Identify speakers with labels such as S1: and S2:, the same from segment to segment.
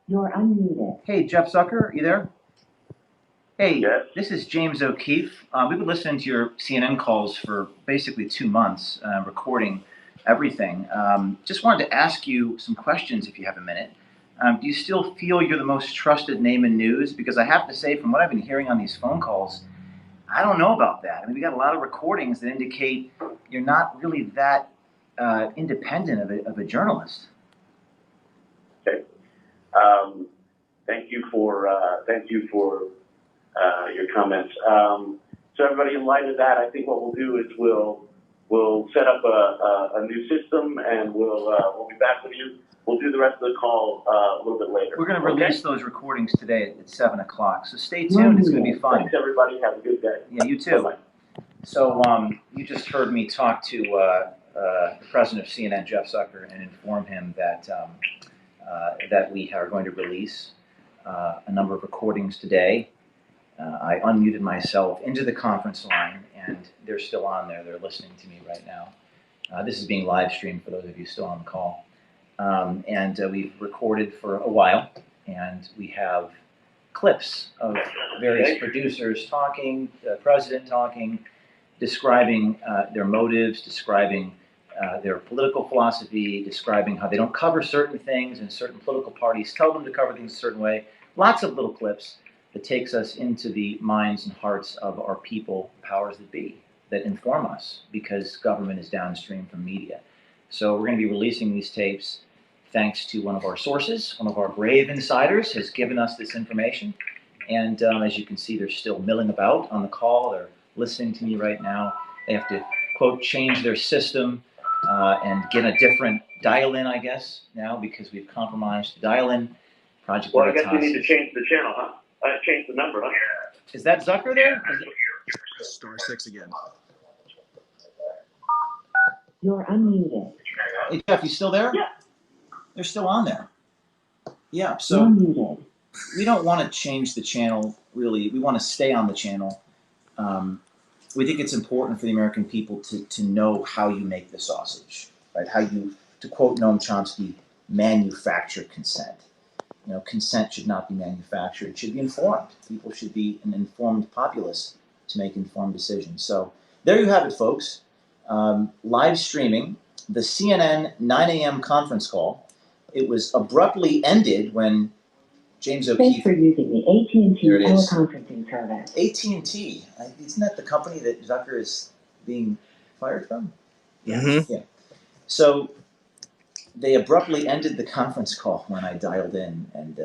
S1: You're unmuted.
S2: Hey, Jeff Zucker, are you there? Hey,
S3: Yes.
S2: this is James Okeeffe. We've been listening to your CNN calls for basically 2 months, recording everything. Just wanted to ask you some questions if you have a minute. Do you still feel you're the most trusted name in news? Because I have to say, from what I've been hearing on these phone calls, I don't know about that. I mean, we got a lot of recordings that indicate you're not really that independent of a journalist.
S3: Okay. Thank you for your comments. So everybody, in light of that, I think what we'll do is we'll set up a new system, and we'll be back with you. We'll do the rest of the call a little bit later.
S2: We're going to release those recordings today at 7 o'clock. So stay tuned. It's going to be fun.
S3: Thanks, everybody. Have a good day.
S2: Yeah, you too.
S3: Bye-bye.
S2: So you just heard me talk to the president of CNN, Jeff Zucker, and inform him that that we are going to release a number of recordings today. I unmuted myself into the conference line, and they're still on there. They're listening to me right now. This is being live streamed for those of you still on the call. And we've recorded for a while, and we have clips of various producers talking, the president talking, describing their motives, describing their political philosophy, describing how they don't cover certain things, and certain political parties tell them to cover things a certain way. Lots of little clips that takes us into the minds and hearts of our people, powers that be, that inform us, because government is downstream from media. So we're going to be releasing these tapes thanks to one of our sources. One of our brave insiders has given us this information. And as you can see, they're still milling about on the call. They're listening to me right now. They have to, quote, change their system and get a different dial-in, I guess, now, because we've compromised the dial-in. Project
S3: Well, I guess we
S2: Veritas.
S3: need to change the channel, huh? Change the number, huh?
S2: Is that Zucker there?
S4: Star 6 again.
S1: You're unmuted.
S2: Hey, Jeff, you still there?
S3: Yeah.
S2: They're still on there. Yeah,
S1: You're
S2: so
S1: muted.
S2: we don't want to change the channel, really. We want to stay on the channel. We think it's important for the American people to know how you make the sausage, right? How you, to quote Noam Chomsky, manufacture consent. You know, consent should not be manufactured. It should be informed. People should be an informed populace to make informed decisions. So there you have it, folks. Live streaming the CNN 9 a.m. conference call. It was abruptly ended when James
S1: Thanks
S2: Okeeffe.
S1: for using the AT&T
S2: Here it is.
S1: teleconferencing service.
S2: AT&T, isn't that the company that Zucker is being fired from? Yeah.
S4: Mm-hmm.
S2: Yeah. So they abruptly ended the conference call when I dialed in, and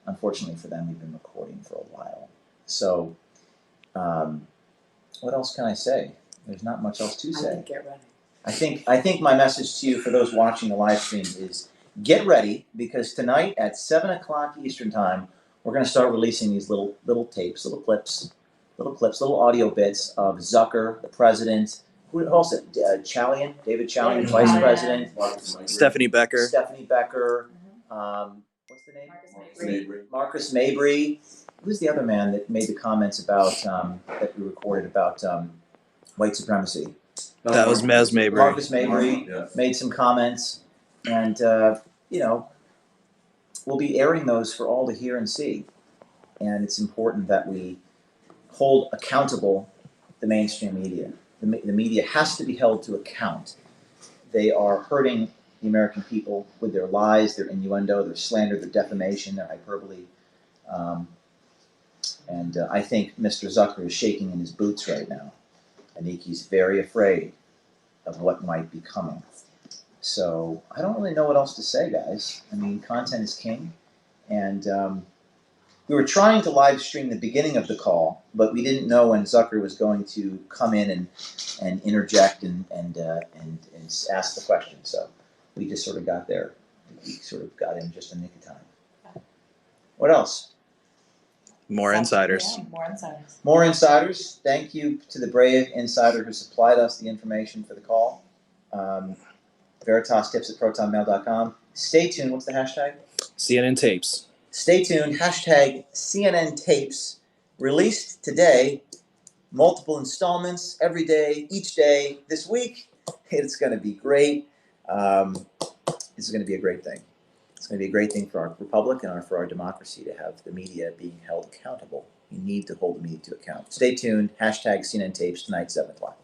S2: unfortunately for them, we've been recording for a while. So what else can I say? There's not much else to say.
S5: Get ready.
S2: I think my message to you for those watching the live stream is get ready, because tonight at 7 o'clock Eastern time, we're going to start releasing these little tapes, little clips, little audio bits of Zucker, the president, who else? Chalian, David Chalian,
S5: David
S2: vice
S5: Chalian.
S2: president,
S4: Stephanie Becker.
S2: What's the name? Marcus Mabry. Who's the other man that made the comments about that we recorded about white supremacy?
S4: That was Mez Mabry.
S2: Marcus Mabry made some comments, and you know, we'll be airing those for all to hear and see. And it's important that we hold accountable the mainstream media. The media has to be held to account. They are hurting the American people with their lies, their innuendo, their slander, their defamation, their hyperbole. And I think Mr. Zucker is shaking in his boots right now. I think he's very afraid of what might be coming. So I don't really know what else to say, guys. I mean, content is king. And we were trying to live stream the beginning of the call, but we didn't know when Zucker was going to come in and interject and ask the question. So we just sort of got there. We sort of got in just a nick of time. What else?
S4: More insiders.
S5: Yeah, more insiders.
S2: More insiders. Thank you to the brave insider who supplied us the information for the call. VeritasTips@protonmail.com. Stay tuned. What's the hashtag?
S4: CNN tapes.
S2: Stay tuned. Hashtag CNN tapes. Released today. Multiple installments every day, each day this week. It's going to be great. This is going to be a great thing. It's going to be a great thing for our republic and for our democracy to have the media being held accountable. You need to hold the media to account. Stay tuned. Hashtag CNN Tapes tonight, 7 o'clock.